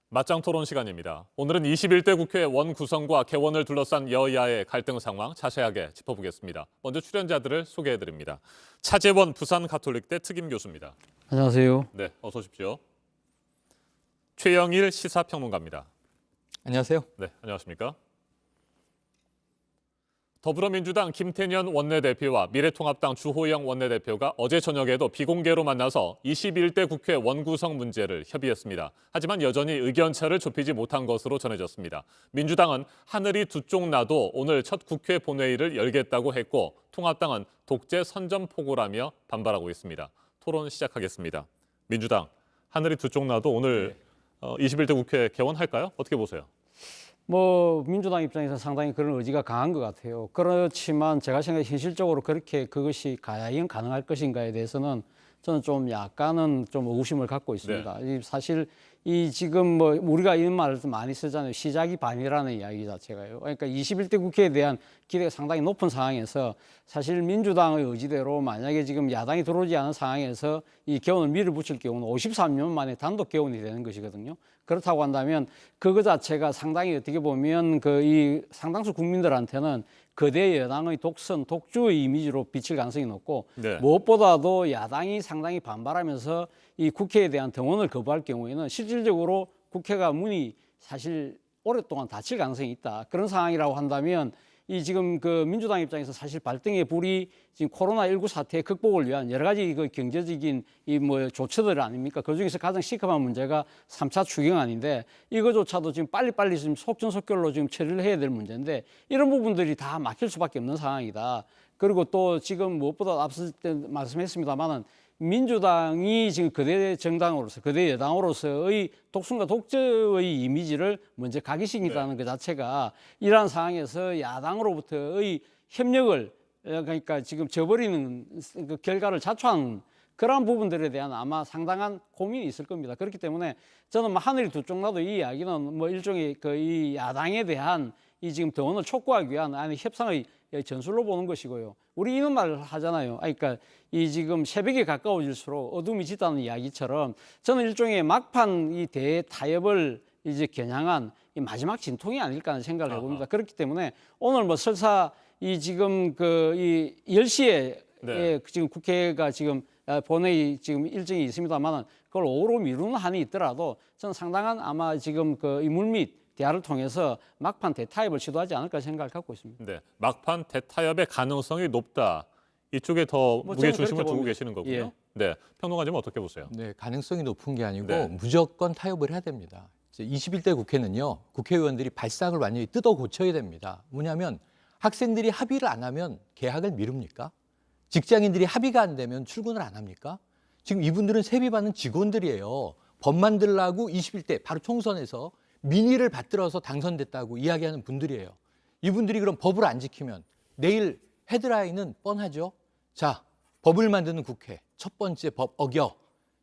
맞짱 토론 시간입니다. 오늘은 21대 국회 원구성과 개원을 둘러싼 여야의 갈등 상황 자세하게 짚어보겠습니다. 먼저 출연자들을 소개해드립니다. 차재원 부산가톨릭대 특임교수입니다. 안녕하세요. 네, 어서 오십시오. 최영일 시사평론가입니다. 안녕하세요. 네, 안녕하십니까? 더불어민주당 김태년 원내대표와 미래통합당 주호영 원내대표가 어제 저녁에도 비공개로 만나서 21대 국회 원구성 문제를 협의했습니다. 하지만 여전히 의견차를 좁히지 못한 것으로 전해졌습니다. 민주당은 하늘이 두 쪽 나도 오늘 첫 국회 본회의를 열겠다고 했고 통합당은 독재 선전포고라며 반발하고 있습니다. 토론 시작하겠습니다. 민주당, 하늘이 두 쪽 나도 오늘 21대 국회 개원할까요? 어떻게 보세요? 민주당 입장에서 상당히 그런 의지가 강한 것 같아요. 그렇지만 제가 생각해 현실적으로 그렇게 그것이 과연 가능할 것인가에 대해서는 저는 좀 약간은 좀 의구심을 갖고 있습니다. 네. 사실 이 지금 우리가 이런 말을 많이 쓰잖아요. 시작이 반이라는 이야기 자체가요. 그러니까 21대 국회에 대한 기대가 상당히 높은 상황에서 사실 민주당의 의지대로 만약에 지금 야당이 들어오지 않은 상황에서 이 개원을 밀어붙일 경우는 53년 만에 단독 개원이 되는 것이거든요. 그렇다고 한다면 그거 자체가 상당히 어떻게 보면 이 상당수 국민들한테는 거대 여당의 독선, 독주의 이미지로 비칠 가능성이 높고 네. 무엇보다도 야당이 상당히 반발하면서 이 국회에 대한 등원을 거부할 경우에는 실질적으로 국회가 문이 사실 오랫동안 닫힐 가능성이 있다. 그런 상황이라고 한다면 이 지금 민주당 입장에서 사실 발등의 불이 지금 코로나19 사태 극복을 위한 여러 가지 경제적인 조처들 아닙니까? 그 중에서 가장 시급한 문제가 3차 추경안인데 이거조차도 지금 빨리빨리 지금 속전속결로 지금 처리를 해야 될 문제인데 이런 부분들이 다 막힐 수밖에 없는 상황이다. 그리고 또 지금 무엇보다 앞서 때 말씀했습니다만은 민주당이 지금 거대 정당으로서, 거대 여당으로서의 독순과 독재의 이미지를 먼저 각인시킨다는 것 자체가 이러한 상황에서 야당으로부터의 협력을 그러니까 지금 저버리는 그 결과를 자초한 그러한 부분들에 대한 아마 상당한 고민이 있을 겁니다. 그렇기 때문에 저는 하늘이 두 쪽 나도 이 이야기는 일종의 이 야당에 대한 이 지금 등원을 촉구하기 위한 협상의 전술로 보는 것이고요. 우리 이런 말을 하잖아요. 그러니까 이 지금 새벽에 가까워질수록 어둠이 짙다는 이야기처럼 저는 일종의 막판 이 대타협을 이제 겨냥한 이 마지막 진통이 아닐까 하는 생각을 해봅니다. 그렇기 때문에 오늘 설사 이 지금 이 10시에 네. 지금 국회가 지금 본회의 지금 일정이 있습니다만은 그걸 오후로 미루는 한이 있더라도 저는 상당한 아마 지금 이 물밑 대화를 통해서 막판 대타협을 시도하지 않을까 생각을 갖고 있습니다. 네, 막판 대타협의 가능성이 높다. 이쪽에 더 무게 중심을 두고 계시는 거고요. 예. 네, 평론가님은 어떻게 보세요? 네, 가능성이 높은 게 아니고 네. 무조건 타협을 해야 됩니다. 이제 21대 국회는요, 국회의원들이 발상을 완전히 뜯어 고쳐야 됩니다. 뭐냐면 학생들이 합의를 안 하면 개학을 미룹니까? 직장인들이 합의가 안 되면 출근을 안 합니까? 지금 이분들은 세비 받는 직원들이에요. 법 만들라고 21대 바로 총선에서 민의를 받들어서 당선됐다고 이야기하는 분들이에요. 이분들이 그럼 법을 안 지키면 내일 헤드라인은 뻔하죠. 자, 법을 만드는 국회 첫 번째 법 어겨.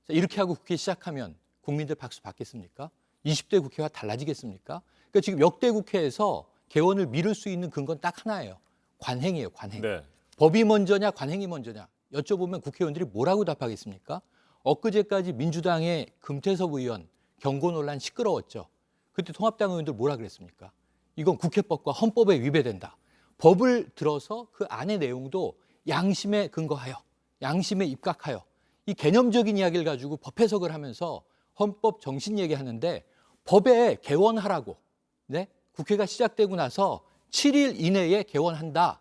자, 이렇게 하고 국회 시작하면 국민들 박수 받겠습니까? 20대 국회와 달라지겠습니까? 그러니까 지금 역대 국회에서 개원을 미룰 수 있는 근거는 딱 하나예요. 관행이에요, 관행. 네. 법이 먼저냐 관행이 먼저냐 여쭤보면 국회의원들이 뭐라고 답하겠습니까? 엊그제까지 민주당의 금태섭 의원 경고 논란 시끄러웠죠. 그때 통합당 의원들 뭐라 그랬습니까? 이건 국회법과 헌법에 위배된다. 법을 들어서 그 안의 내용도 양심에 근거하여, 양심에 입각하여 이 개념적인 이야기를 가지고 법 해석을 하면서 헌법 정신 얘기하는데 법에 개원하라고 네? 국회가 시작되고 나서 7일 이내에 개원한다.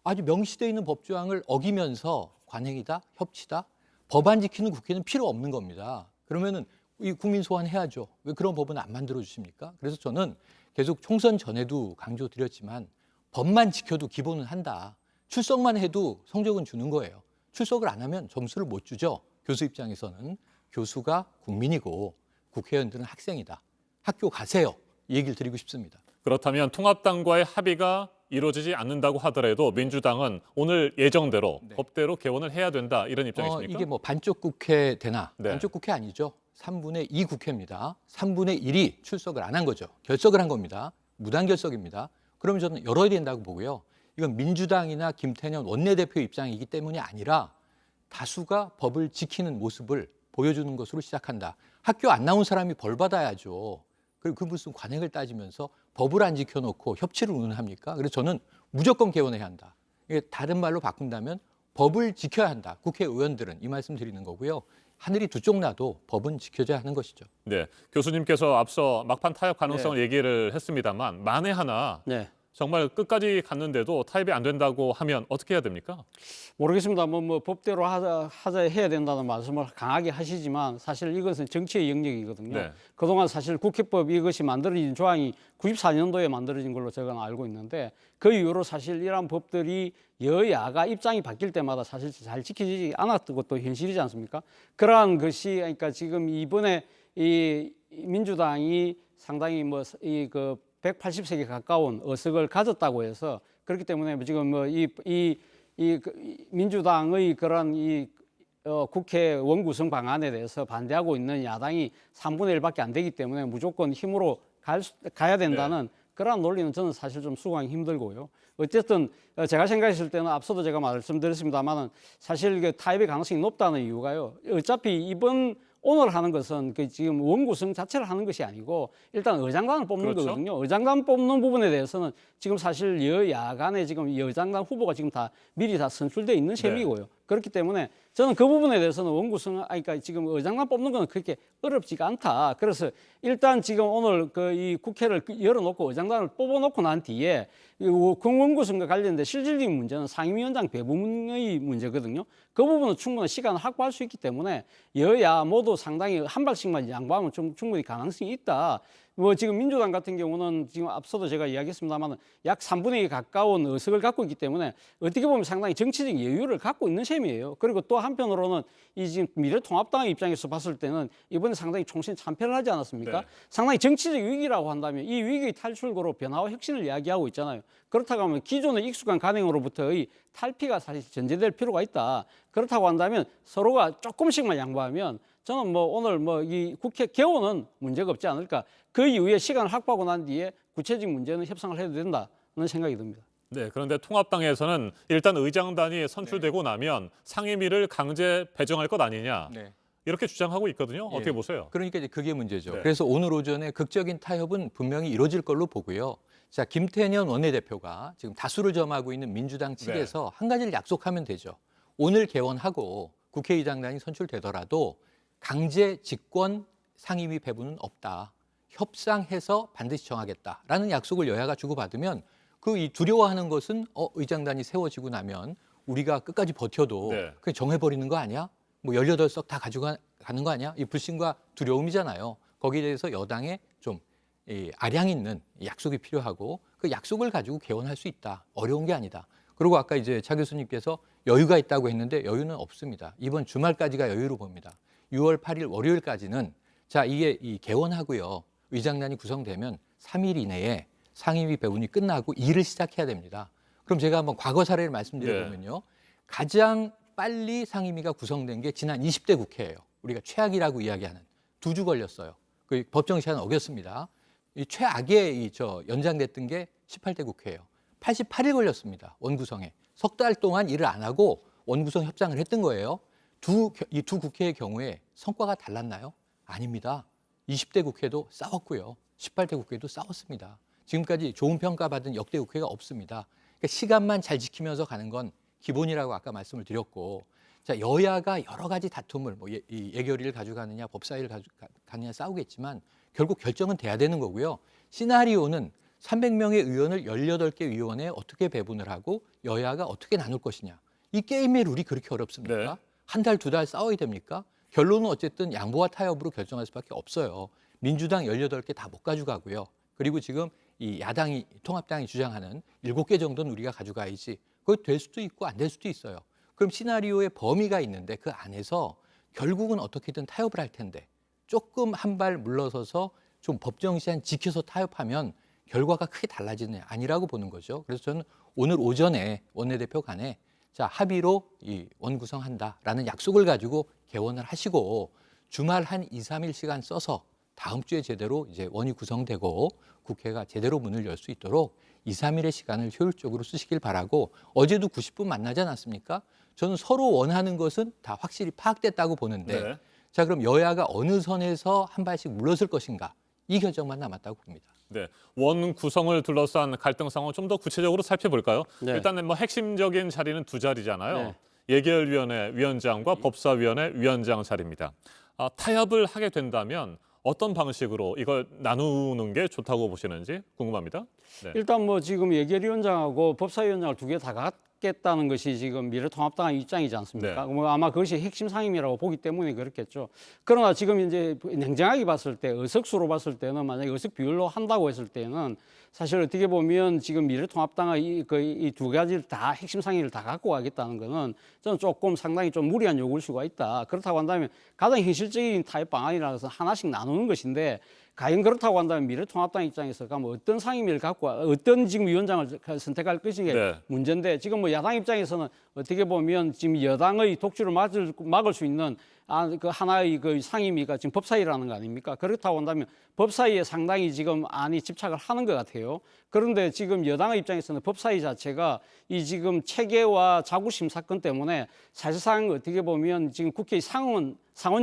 아주 명시되어 있는 법조항을 어기면서 관행이다, 협치다. 법 안 지키는 국회는 필요 없는 겁니다. 그러면은 이 국민 소환해야죠. 왜 그런 법은 안 만들어 주십니까? 그래서 저는 계속 총선 전에도 강조드렸지만 법만 지켜도 기본은 한다. 출석만 해도 성적은 주는 거예요. 출석을 안 하면 점수를 못 주죠. 교수 입장에서는 교수가 국민이고 국회의원들은 학생이다. 학교 가세요. 이 얘기를 드리고 싶습니다. 그렇다면 통합당과의 합의가 이루어지지 않는다고 하더라도 민주당은 오늘 예정대로 법대로 개원을 해야 된다 이런 입장이십니까? 이게 반쪽 국회 되나? 네. 반쪽 국회 아니죠. 3분의 2 국회입니다. 3분의 1이 출석을 안 한 거죠. 결석을 한 겁니다. 무단결석입니다. 그러면 저는 열어야 된다고 보고요. 이건 민주당이나 김태년 원내대표 입장이기 때문이 아니라 다수가 법을 지키는 모습을 보여주는 것으로 시작한다. 학교 안 나온 사람이 벌 받아야죠. 그리고 그 무슨 관행을 따지면서 법을 안 지켜놓고 협치를 운운합니까? 그래서 저는 무조건 개원해야 한다. 이게 다른 말로 바꾼다면 법을 지켜야 한다. 국회의원들은 이 말씀 드리는 거고요. 하늘이 두 쪽 나도 법은 지켜져야 하는 것이죠. 네, 교수님께서 앞서 막판 타협 가능성을 얘기를 했습니다만 만에 하나 네. 정말 끝까지 갔는데도 타협이 안 된다고 하면 어떻게 해야 됩니까? 모르겠습니다. 뭐 법대로 하자 해야 된다는 말씀을 강하게 하시지만 사실 이것은 정치의 영역이거든요. 네. 그동안 사실 국회법 이것이 만들어진 조항이 94년도에 만들어진 걸로 제가 알고 있는데 그 이후로 사실 이러한 법들이 여야가 입장이 바뀔 때마다 사실 잘 지켜지지 않았던 것도 현실이지 않습니까? 그러한 것이 그러니까 지금 이번에 이 민주당이 상당히 그 180석에 가까운 의석을 가졌다고 해서 그렇기 때문에 지금 민주당의 그런 국회 원구성 방안에 대해서 반대하고 있는 야당이 3분의 1밖에 안 되기 때문에 무조건 힘으로 가야 된다는 그러한 논리는 저는 사실 좀 수긍하기 힘들고요. 어쨌든 제가 생각했을 때는 앞서도 제가 말씀드렸습니다만은 사실 그 타협의 가능성이 높다는 이유가요. 어차피 오늘 하는 것은 그 지금 원구성 자체를 하는 것이 아니고 일단 의장단을 뽑는 그렇죠. 거거든요. 의장단 뽑는 부분에 대해서는 지금 사실 여야 간에 지금 의장단 후보가 지금 다 미리 다 선출돼 있는 셈이고요. 그렇기 때문에 저는 그 부분에 대해서는 그러니까 지금 의장단 뽑는 건 그렇게 어렵지가 않다. 그래서 일단 지금 오늘 이 국회를 열어놓고 의장단을 뽑아놓고 난 뒤에 원구성과 관련된 실질적인 문제는 상임위원장 배분의 문제거든요. 그 부분은 충분히 시간을 확보할 수 있기 때문에 여야 모두 상당히 한 발씩만 양보하면 충분히 가능성이 있다. 지금 민주당 같은 경우는 지금 앞서도 제가 이야기했습니다만 약 3분의 2 가까운 의석을 갖고 있기 때문에 어떻게 보면 상당히 정치적 여유를 갖고 있는 셈이에요. 그리고 또 한편으로는 이 지금 미래통합당 입장에서 봤을 때는 이번에 상당히 총선 참패를 하지 않았습니까? 네. 상당히 정치적 위기라고 한다면 이 위기의 탈출구로 변화와 혁신을 이야기하고 있잖아요. 그렇다고 하면 기존의 익숙한 관행으로부터의 탈피가 사실 전제될 필요가 있다. 그렇다고 한다면 서로가 조금씩만 양보하면 저는 오늘 이 국회 개원은 문제가 없지 않을까. 그 이후에 시간을 확보하고 난 뒤에 구체적인 문제는 협상을 해도 된다는 생각이 듭니다. 네, 그런데 통합당에서는 일단 의장단이 선출되고 나면 상임위를 강제 배정할 것 아니냐 이렇게 주장하고 있거든요. 어떻게 보세요? 그러니까 이제 그게 문제죠. 네. 그래서 오늘 오전에 극적인 타협은 분명히 이루어질 걸로 보고요. 자, 김태년 원내대표가 지금 다수를 점하고 있는 민주당 측에서 한 가지를 약속하면 되죠. 오늘 개원하고 국회의장단이 선출되더라도 강제 직권 상임위 배분은 없다. 협상해서 반드시 정하겠다라는 약속을 여야가 주고받으면 이 두려워하는 것은 의장단이 세워지고 나면 우리가 끝까지 버텨도 그냥 정해버리는 거 아니야? 18석 다 가져가는 거 아니야? 이 불신과 두려움이잖아요. 거기에 대해서 여당에 좀 아량 있는 약속이 필요하고 그 약속을 가지고 개원할 수 있다. 어려운 게 아니다. 그리고 아까 이제 차 교수님께서 여유가 있다고 했는데 여유는 없습니다. 이번 주말까지가 여유로 봅니다. 6월 8일 월요일까지는 자 이게 개원하고요. 의장단이 구성되면 3일 이내에 상임위 배분이 끝나고 일을 시작해야 됩니다. 그럼 제가 한번 과거 사례를 말씀드려보면요. 가장 빨리 상임위가 구성된 게 지난 20대 국회예요. 우리가 최악이라고 이야기하는 2주 걸렸어요. 그 법정 시간 어겼습니다. 이 최악에 연장됐던 게 18대 국회예요. 88일 걸렸습니다. 원구성에. 석 달 동안 일을 안 하고 원구성 협상을 했던 거예요. 이 두 국회의 경우에 성과가 달랐나요? 아닙니다. 20대 국회도 싸웠고요. 18대 국회도 싸웠습니다. 지금까지 좋은 평가받은 역대 국회가 없습니다. 그러니까 시간만 잘 지키면서 가는 건 기본이라고 아까 말씀을 드렸고, 자 여야가 여러 가지 다툼을 이 예결위를 가져가느냐 법사위를 가느냐 싸우겠지만 결국 결정은 돼야 되는 거고요. 시나리오는 300명의 의원을 18개 위원회에 어떻게 배분을 하고 여야가 어떻게 나눌 것이냐. 이 게임의 룰이 그렇게 어렵습니까? 네. 한 달, 2달 싸워야 됩니까? 결론은 어쨌든 양보와 타협으로 결정할 수밖에 없어요. 민주당 18개 다 못 가져가고요. 그리고 지금 이 통합당이 주장하는 7개 정도는 우리가 가져가야지. 그거 될 수도 있고 안 될 수도 있어요. 그럼 시나리오의 범위가 있는데 그 안에서 결국은 어떻게든 타협을 할 텐데 조금 한 발 물러서서 좀 법정 시한 지켜서 타협하면 결과가 크게 달라지는 아니라고 보는 거죠. 그래서 저는 오늘 오전에 원내대표 간에 자 합의로 이 원구성한다라는 약속을 가지고 개원을 하시고 주말 한 2, 3일 시간 써서 다음 주에 제대로 이제 원이 구성되고 국회가 제대로 문을 열 수 있도록 2, 3일의 시간을 효율적으로 쓰시길 바라고 어제도 90분 만나지 않았습니까? 저는 서로 원하는 것은 다 확실히 파악됐다고 보는데 자 그럼 여야가 어느 선에서 한 발씩 물러설 것인가 이 결정만 남았다고 봅니다. 네, 원 구성을 둘러싼 갈등 상황 좀 더 구체적으로 살펴볼까요? 네. 일단 뭐 핵심적인 자리는 두 자리잖아요. 네. 예결위원회 위원장과 법사위원회 위원장 자리입니다. 타협을 하게 된다면 어떤 방식으로 이걸 나누는 게 좋다고 보시는지 궁금합니다. 네. 일단 뭐 지금 예결위원장하고 법사위원장을 두 개 다 갖겠다는 것이 지금 미래통합당의 입장이지 않습니까? 네. 뭐 아마 그것이 핵심 상임이라고 보기 때문에 그렇겠죠. 그러나 지금 이제 냉정하게 봤을 때 의석수로 봤을 때는 만약에 의석 비율로 한다고 했을 때는 사실 어떻게 보면 지금 미래통합당의 이 두 가지를 다 핵심 상임을 다 갖고 가겠다는 거는 저는 조금 상당히 좀 무리한 요구일 수가 있다. 그렇다고 한다면 가장 현실적인 타협 방안이라서 하나씩 나누는 것인데 과연 그렇다고 한다면 미래통합당 입장에서 뭐 어떤 상임위를 갖고 어떤 지금 위원장을 선택할 것이게 네. 문제인데 지금 뭐 야당 입장에서는 어떻게 보면 지금 여당의 독주를 막을 수 있는 그 하나의 그 상임위가 지금 법사위라는 거 아닙니까? 그렇다고 한다면 법사위에 상당히 지금 안이 집착을 하는 것 같아요. 그런데 지금 여당의 입장에서는 법사위 자체가 이 지금 체계와 자구심 사건 때문에 사실상 어떻게 보면 지금 국회의 상원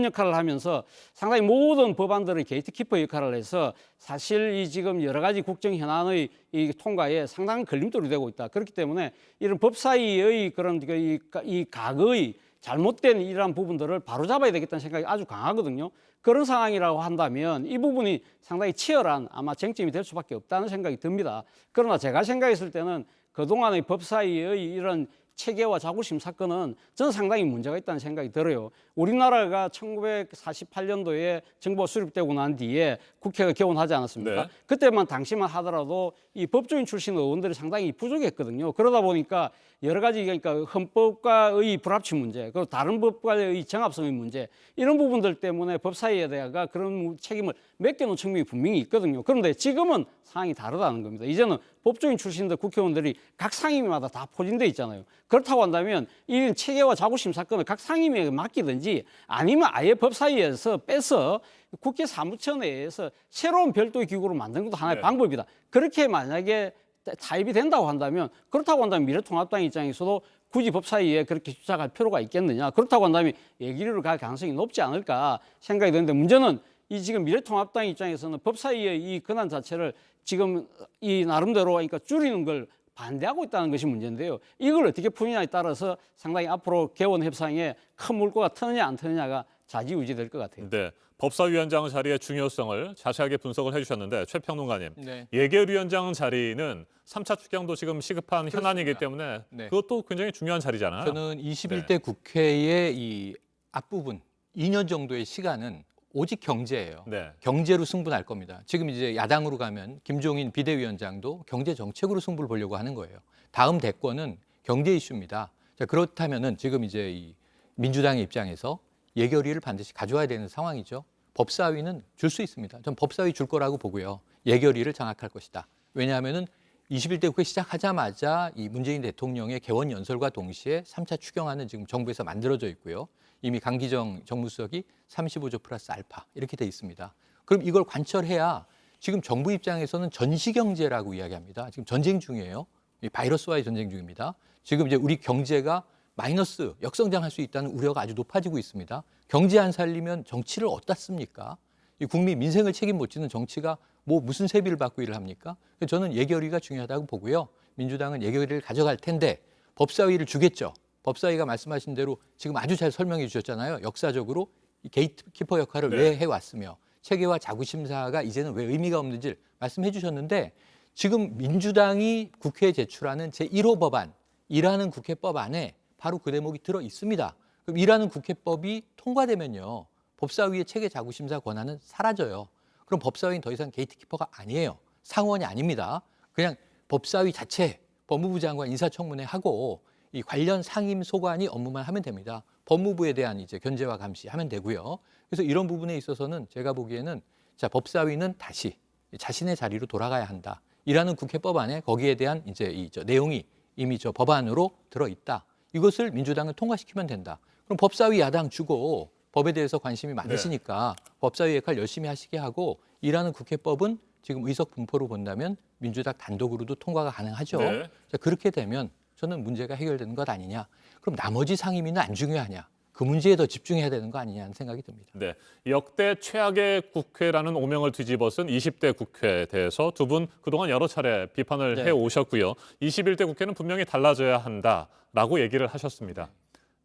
역할을 하면서 상당히 모든 법안들의 게이트키퍼 역할을 해서 사실 이 지금 여러 가지 국정 현안의 이 통과에 상당한 걸림돌이 되고 있다. 그렇기 때문에 이런 법사위의 그런 이 과거의 잘못된 이러한 부분들을 바로잡아야 되겠다는 생각이 아주 강하거든요. 그런 상황이라고 한다면 이 부분이 상당히 치열한 아마 쟁점이 될 수밖에 없다는 생각이 듭니다. 그러나 제가 생각했을 때는 그동안의 법사위의 이런 체계와 자구심 사건은 저는 상당히 문제가 있다는 생각이 들어요. 우리나라가 1948년도에 정부가 수립되고 난 뒤에 국회가 개원하지 않았습니까? 네. 그때만 당시만 하더라도 이 법조인 출신 의원들이 상당히 부족했거든요. 그러다 보니까 여러 가지 그러니까 헌법과의 불합치 문제, 그리고 다른 법과의 정합성의 문제 이런 부분들 때문에 법사위에다가 그런 책임을 맡겨놓은 측면이 분명히 있거든요. 그런데 지금은 상황이 다르다는 겁니다. 이제는 법조인 출신들 국회의원들이 각 상임위마다 다 포진돼 있잖아요. 그렇다고 한다면 이 체계와 자구심 사건을 각 상임위에 맡기든지 아니면 아예 법사위에서 빼서 국회 사무처 내에서 새로운 별도의 기구로 만드는 것도 하나의 네. 방법이다. 그렇게 만약에 타입이 된다고 한다면 그렇다고 한다면 미래통합당 입장에서도 굳이 법사위에 그렇게 주착할 필요가 있겠느냐. 그렇다고 한다면 예결위로 갈 가능성이 높지 않을까 생각이 드는데 문제는 이 지금 미래통합당 입장에서는 법사위의 이 권한 자체를 지금 이 나름대로 그러니까 줄이는 걸 반대하고 있다는 것이 문제인데요. 이걸 어떻게 푸느냐에 따라서 상당히 앞으로 개원 협상에 큰 물꼬가 트느냐 안 트느냐가 좌지우지될 것 같아요. 네, 법사위원장 자리의 중요성을 자세하게 분석을 해주셨는데 최 평론가님, 네. 예결위원장 자리는 3차 추경도 지금 시급한 현안이기 때문에 네. 그것도 굉장히 중요한 자리잖아요. 저는 21대 국회의 이 앞부분 2년 정도의 시간은 오직 경제예요. 네. 경제로 승부할 겁니다. 지금 이제 야당으로 가면 김종인 비대위원장도 경제 정책으로 승부를 보려고 하는 거예요. 다음 대권은 경제 이슈입니다. 자, 그렇다면은 지금 이제 이 민주당의 입장에서 예결위를 반드시 가져와야 되는 상황이죠. 법사위는 줄 수 있습니다. 전 법사위 줄 거라고 보고요. 예결위를 장악할 것이다. 왜냐하면은 21대 국회 시작하자마자 이 문재인 대통령의 개원 연설과 동시에 3차 추경안은 지금 정부에서 만들어져 있고요. 이미 강기정 정무수석이 35조 플러스 알파 이렇게 돼 있습니다. 그럼 이걸 관철해야 지금 정부 입장에서는 전시경제라고 이야기합니다. 지금 전쟁 중이에요. 이 바이러스와의 전쟁 중입니다. 지금 이제 우리 경제가 마이너스 역성장할 수 있다는 우려가 아주 높아지고 있습니다. 경제 안 살리면 정치를 어디다 씁니까? 이 국민 민생을 책임 못 지는 정치가 뭐 무슨 세비를 받고 일을 합니까? 저는 예결위가 중요하다고 보고요. 민주당은 예결위를 가져갈 텐데 법사위를 주겠죠. 법사위가 말씀하신 대로 지금 아주 잘 설명해 주셨잖아요. 역사적으로 이 게이트키퍼 역할을 네. 왜 해왔으며 체계와 자구심사가 이제는 왜 의미가 없는지를 말씀해 주셨는데 지금 민주당이 국회에 제출하는 제1호 법안이라는 국회법 안에 바로 그 대목이 들어 있습니다. 그럼 이라는 국회법이 통과되면요. 법사위의 체계 자구심사 권한은 사라져요. 그럼 법사위는 더 이상 게이트키퍼가 아니에요. 상원이 아닙니다. 그냥 법사위 자체 법무부 장관 인사청문회 하고 이 관련 상임 소관이 업무만 하면 됩니다. 법무부에 대한 이제 견제와 감시하면 되고요. 그래서 이런 부분에 있어서는 제가 보기에는 자 법사위는 다시 자신의 자리로 돌아가야 한다. 이라는 국회법 안에 거기에 대한 이제 내용이 이미 법안으로 들어 있다. 이것을 민주당은 통과시키면 된다. 그럼 법사위 야당 주고 법에 대해서 관심이 많으시니까 법사위 역할 열심히 하시게 하고 이라는 국회법은 지금 의석 분포로 본다면 민주당 단독으로도 통과가 가능하죠. 네. 자, 그렇게 되면 저는 문제가 해결되는 것 아니냐. 그럼 나머지 상임위는 안 중요하냐. 그 문제에 더 집중해야 되는 거 아니냐는 생각이 듭니다. 네, 역대 최악의 국회라는 오명을 뒤집어쓴 20대 국회에 대해서 두 분 그동안 여러 차례 비판을 네. 해오셨고요. 21대 국회는 분명히 달라져야 한다라고 얘기를 하셨습니다.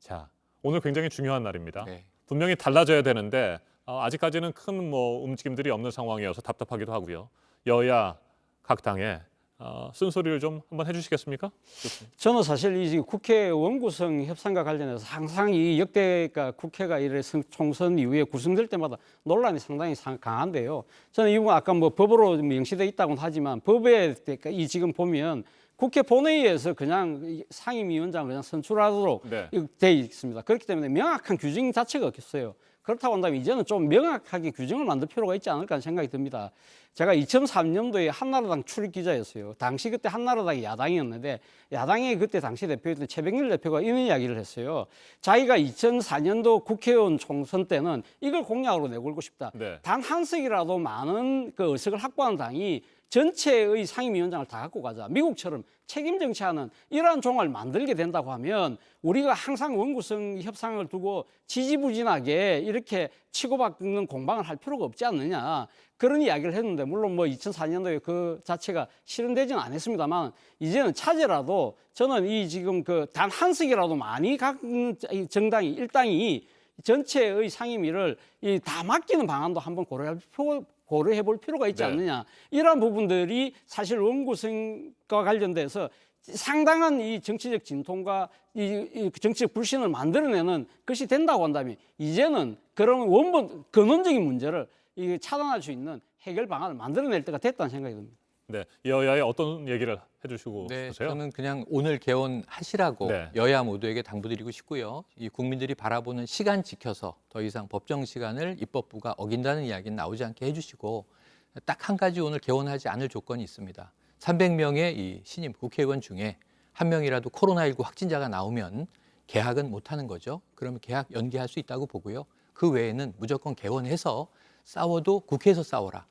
자, 오늘 굉장히 중요한 날입니다. 네. 분명히 달라져야 되는데 아직까지는 큰 움직임들이 없는 상황이어서 답답하기도 하고요. 여야 각 당에 쓴소리를 좀 한번 해주시겠습니까? 저는 사실 이 국회 원구성 협상과 관련해서 항상 이 역대가 국회가 이래 총선 이후에 구성될 때마다 논란이 상당히 강한데요. 저는 이건 아까 법으로 명시돼 있다고는 하지만 법에 이 지금 보면 국회 본회의에서 그냥 상임위원장을 그냥 선출하도록 네. 돼 있습니다. 그렇기 때문에 명확한 규정 자체가 없어요. 그렇다고 한다면 이제는 좀 명확하게 규정을 만들 필요가 있지 않을까 하는 생각이 듭니다. 제가 2003년도에 한나라당 출입 기자였어요. 당시 그때 한나라당이 야당이었는데 야당의 그때 당시 대표였던 최백일 대표가 이런 이야기를 했어요. 자기가 2004년도 국회의원 총선 때는 이걸 공약으로 내걸고 싶다. 네. 단 한 석이라도 많은 그 의석을 확보한 당이 전체의 상임위원장을 다 갖고 가자. 미국처럼 책임 정치하는 이러한 종을 만들게 된다고 하면 우리가 항상 원구성 협상을 두고 지지부진하게 이렇게 치고받는 공방을 할 필요가 없지 않느냐. 그런 이야기를 했는데 물론 2004년도에 그 자체가 실현되지는 않았습니다만 이제는 차제라도 저는 이 지금 그 단 한 석이라도 많이 갖는 정당이 일당이 전체의 상임위를 다 맡기는 방안도 한번 고려해 볼 필요가 있지 네. 않느냐. 이러한 부분들이 사실 원구성과 관련돼서 상당한 이 정치적 진통과 이 정치적 불신을 만들어내는 것이 된다고 한다면 이제는 그런 원본 근원적인 문제를 차단할 수 있는 해결 방안을 만들어낼 때가 됐다는 생각이 듭니다. 네, 여야에 어떤 얘기를 해주시고 네, 싶으세요? 저는 그냥 오늘 개원하시라고 네. 여야 모두에게 당부드리고 싶고요. 이 국민들이 바라보는 시간 지켜서 더 이상 법정 시간을 입법부가 어긴다는 이야기는 나오지 않게 해주시고 딱 한 가지 오늘 개원하지 않을 조건이 있습니다. 300명의 이 신임 국회의원 중에 한 명이라도 코로나19 확진자가 나오면 개학은 못하는 거죠. 그러면 개학 연기할 수 있다고 보고요. 그 외에는 무조건 개원해서 싸워도 국회에서 싸워라.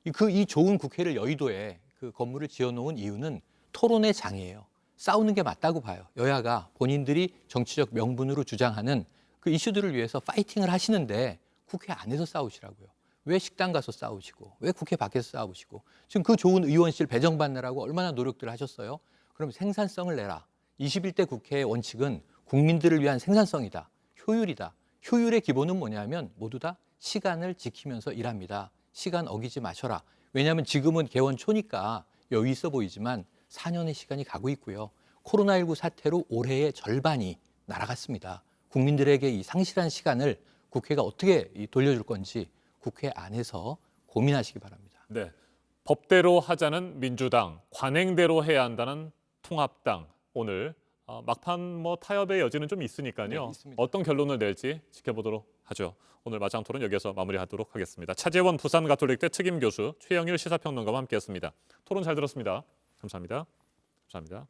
이 좋은 국회를 여의도에 그 건물을 지어놓은 이유는 토론의 장이에요. 싸우는 게 맞다고 봐요. 여야가 본인들이 정치적 명분으로 주장하는 그 이슈들을 위해서 파이팅을 하시는데 국회 안에서 싸우시라고요. 왜 식당 가서 싸우시고 왜 국회 밖에서 싸우시고 지금 그 좋은 의원실 배정받느라고 얼마나 노력들을 하셨어요. 그럼 생산성을 내라. 21대 국회의 원칙은 국민들을 위한 생산성이다. 효율이다. 효율의 기본은 뭐냐면 모두 다 시간을 지키면서 일합니다. 시간 어기지 마셔라. 왜냐하면 지금은 개원 초니까 여유 있어 보이지만 4년의 시간이 가고 있고요. 코로나19 사태로 올해의 절반이 날아갔습니다. 국민들에게 이 상실한 시간을 국회가 어떻게 돌려줄 건지 국회 안에서 고민하시기 바랍니다. 네, 법대로 하자는 민주당, 관행대로 해야 한다는 통합당. 오늘 막판 타협의 여지는 좀 있으니까요. 네, 있습니다. 어떤 결론을 낼지 지켜보도록 하죠. 오늘 마장 토론 여기서 마무리하도록 하겠습니다. 차재원 부산가톨릭대 특임 교수, 최영일 시사평론가와 함께했습니다. 토론 잘 들었습니다. 감사합니다. 감사합니다.